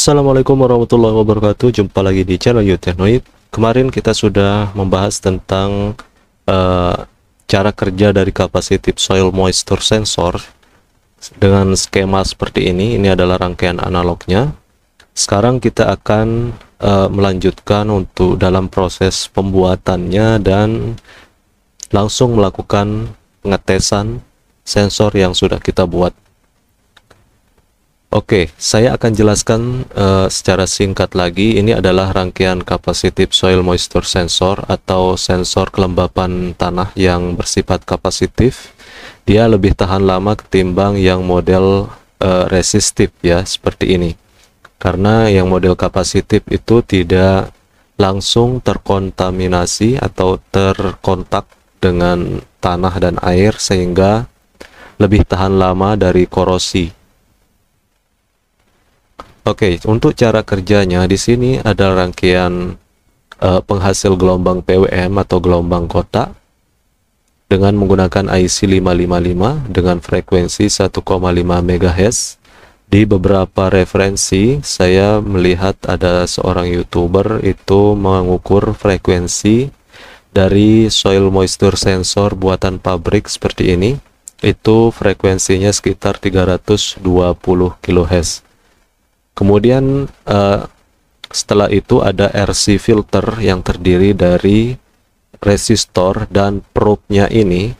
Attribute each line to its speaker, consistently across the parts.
Speaker 1: Assalamualaikum warahmatullahi wabarakatuh. Jumpa lagi di channel Youtechnoid. Kemarin kita sudah membahas tentang cara kerja dari capacitive soil moisture sensor dengan skema seperti ini. Ini adalah rangkaian analognya. Sekarang kita akan melanjutkan untuk dalam proses pembuatannya dan langsung melakukan pengetesan sensor yang sudah kita buat. Oke, saya akan jelaskan secara singkat lagi. Ini adalah rangkaian capacitive soil moisture sensor atau sensor kelembapan tanah yang bersifat kapasitif. Dia lebih tahan lama ketimbang yang model resistif ya, seperti ini. Karena yang model kapasitif itu tidak langsung terkontaminasi atau terkontak dengan tanah dan air sehingga lebih tahan lama dari korosi. Oke, untuk cara kerjanya di sini ada rangkaian penghasil gelombang PWM atau gelombang kotak dengan menggunakan IC 555 dengan frekuensi 1,5 MHz. Di beberapa referensi saya melihat ada seorang YouTuber itu mengukur frekuensi dari soil moisture sensor buatan pabrik seperti ini. Itu frekuensinya sekitar 320 kHz. Kemudian setelah itu ada RC filter yang terdiri dari resistor dan probe-nya ini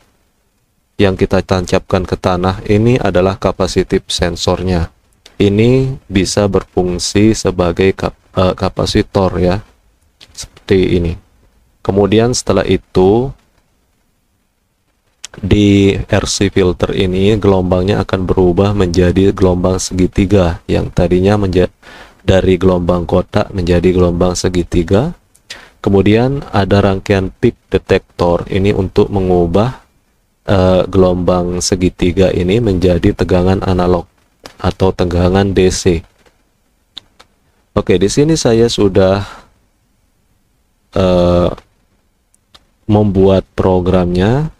Speaker 1: yang kita tancapkan ke tanah. Ini adalah kapasitif sensornya. Ini bisa berfungsi sebagai kapasitor ya, seperti ini. Kemudian setelah itu di RC filter ini gelombangnya akan berubah menjadi gelombang segitiga yang tadinya dari gelombang kotak menjadi gelombang segitiga. Kemudian ada rangkaian peak detector ini untuk mengubah gelombang segitiga ini menjadi tegangan analog atau tegangan DC. Oke, di sini saya sudah membuat programnya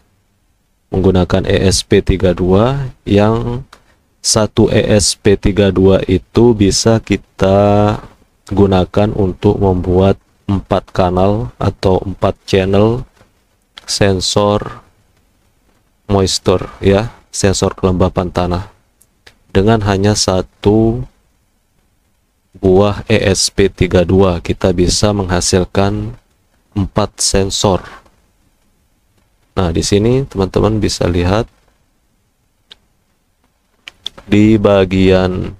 Speaker 1: menggunakan ESP32 yang satu ESP32 itu bisa kita gunakan untuk membuat 4 kanal atau 4 channel sensor moisture ya, sensor kelembapan tanah. Dengan hanya satu buah ESP32 kita bisa menghasilkan 4 sensor. Nah, di sini teman-teman bisa lihat di bagian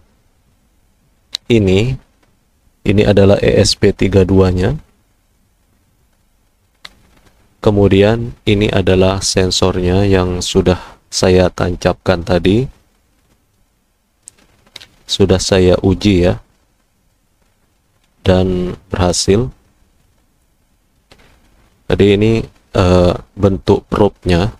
Speaker 1: ini adalah ESP32-nya. Kemudian ini adalah sensornya yang sudah saya tancapkan tadi. Sudah saya uji ya. Dan berhasil. Jadi ini bentuk probe-nya.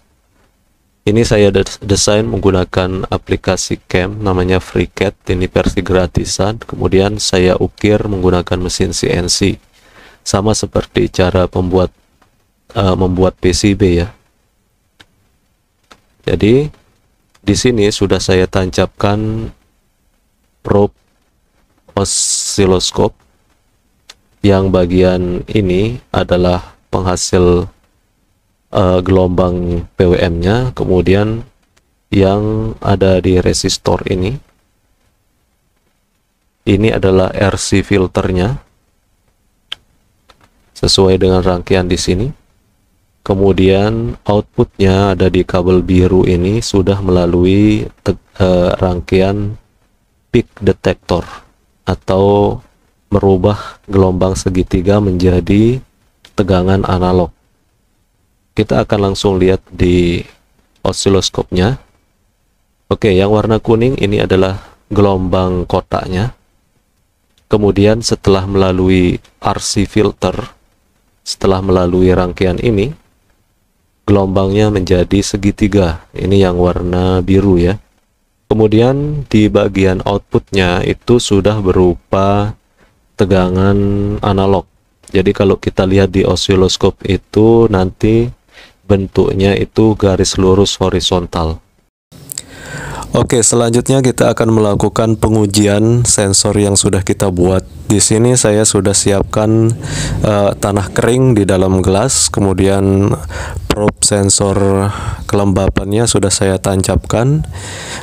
Speaker 1: Ini saya desain menggunakan aplikasi CAM namanya FreeCAD, ini versi gratisan. Kemudian saya ukir menggunakan mesin CNC. Sama seperti cara membuat PCB ya. Jadi di sini sudah saya tancapkan probe osiloskop. Yang bagian ini adalah penghasil gelombang PWM-nya, kemudian yang ada di resistor ini adalah RC filternya sesuai dengan rangkaian di sini. Kemudian outputnya ada di kabel biru ini sudah melalui rangkaian peak detector atau merubah gelombang segitiga menjadi tegangan analog. Kita akan langsung lihat di osiloskopnya. Oke, yang warna kuning ini adalah gelombang kotaknya. Kemudian setelah melalui RC filter, setelah melalui rangkaian ini, gelombangnya menjadi segitiga. Ini yang warna biru ya. Kemudian di bagian outputnya itu sudah berupa tegangan analog. Jadi kalau kita lihat di osiloskop itu nanti bentuknya itu garis lurus horizontal. Oke, selanjutnya kita akan melakukan pengujian sensor yang sudah kita buat. Di sini saya sudah siapkan tanah kering di dalam gelas, kemudian probe sensor kelembapannya sudah saya tancapkan.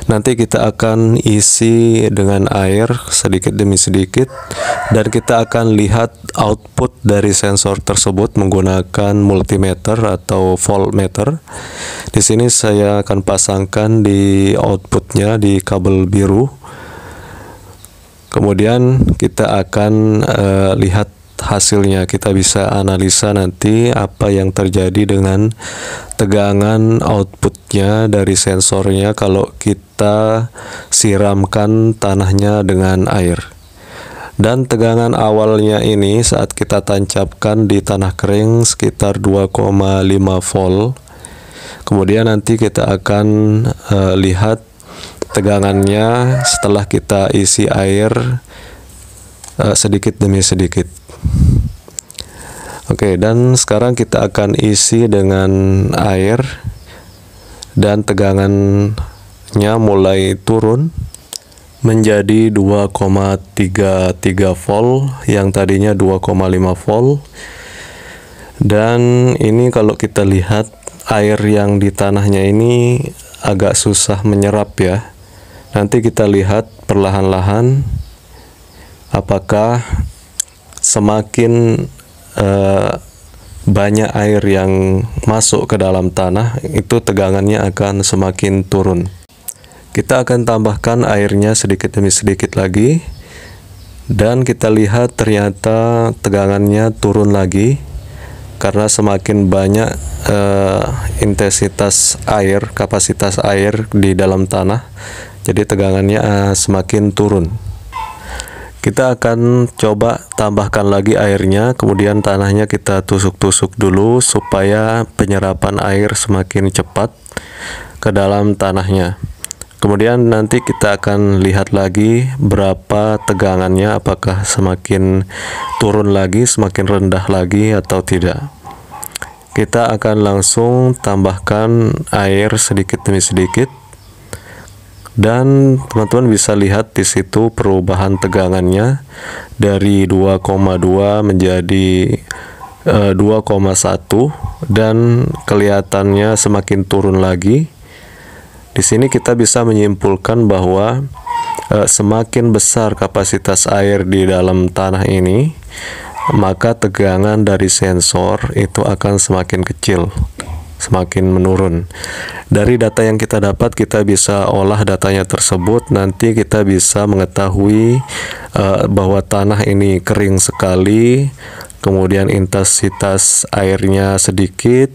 Speaker 1: Nanti kita akan isi dengan air sedikit demi sedikit, dan kita akan lihat output dari sensor tersebut menggunakan multimeter atau voltmeter. Di sini saya akan pasangkan di outputnya di kabel biru. Kemudian kita akan lihat hasilnya. Kita bisa analisa nanti apa yang terjadi dengan tegangan outputnya dari sensornya kalau kita siramkan tanahnya dengan air. Dan tegangan awalnya ini saat kita tancapkan di tanah kering sekitar 2,5 volt. Kemudian nanti kita akan lihat tegangannya setelah kita isi air sedikit demi sedikit. Oke, dan sekarang kita akan isi dengan air, dan tegangannya mulai turun menjadi 2,33 volt yang tadinya 2,5 volt. Dan ini kalau kita lihat air yang di tanahnya ini agak susah menyerap ya. Nanti kita lihat perlahan-lahan apakah semakin banyak air yang masuk ke dalam tanah, itu tegangannya akan semakin turun. Kita akan tambahkan airnya sedikit demi sedikit lagi, dan kita lihat ternyata tegangannya turun lagi karena semakin banyak intensitas air, kapasitas air di dalam tanah, jadi tegangannya semakin turun. Kita akan coba tambahkan lagi airnya, kemudian tanahnya kita tusuk-tusuk dulu supaya penyerapan air semakin cepat ke dalam tanahnya. Kemudian nanti kita akan lihat lagi berapa tegangannya, apakah semakin turun lagi, semakin rendah lagi atau tidak. Kita akan langsung tambahkan air sedikit demi sedikit, dan teman-teman bisa lihat di situ perubahan tegangannya dari 2,2 menjadi 2,1, dan kelihatannya semakin turun lagi. Di sini kita bisa menyimpulkan bahwa semakin besar kapasitas air di dalam tanah ini, maka tegangan dari sensor itu akan semakin kecil, semakin menurun. Dari data yang kita dapat, kita bisa olah datanya tersebut. Nanti kita bisa mengetahui bahwa tanah ini kering sekali, kemudian intensitas airnya sedikit,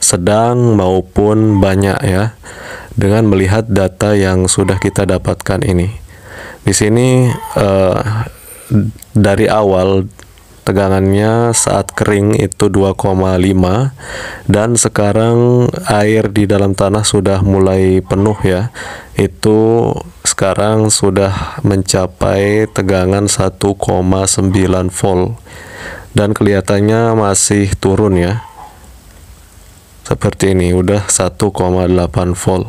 Speaker 1: sedang maupun banyak ya, dengan melihat data yang sudah kita dapatkan ini. Di sini dari awal tegangannya saat kering itu 2,5, dan sekarang air di dalam tanah sudah mulai penuh ya. Itu sekarang sudah mencapai tegangan 1,9 volt, dan kelihatannya masih turun ya. Seperti ini, udah 1,8 volt.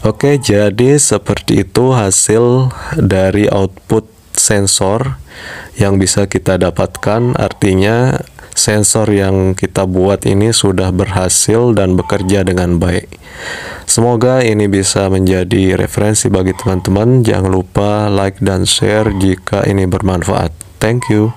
Speaker 1: Oke, jadi seperti itu hasil dari output sensor yang bisa kita dapatkan. Artinya sensor yang kita buat ini sudah berhasil dan bekerja dengan baik. Semoga ini bisa menjadi referensi bagi teman-teman. Jangan lupa like dan share jika ini bermanfaat. Thank you.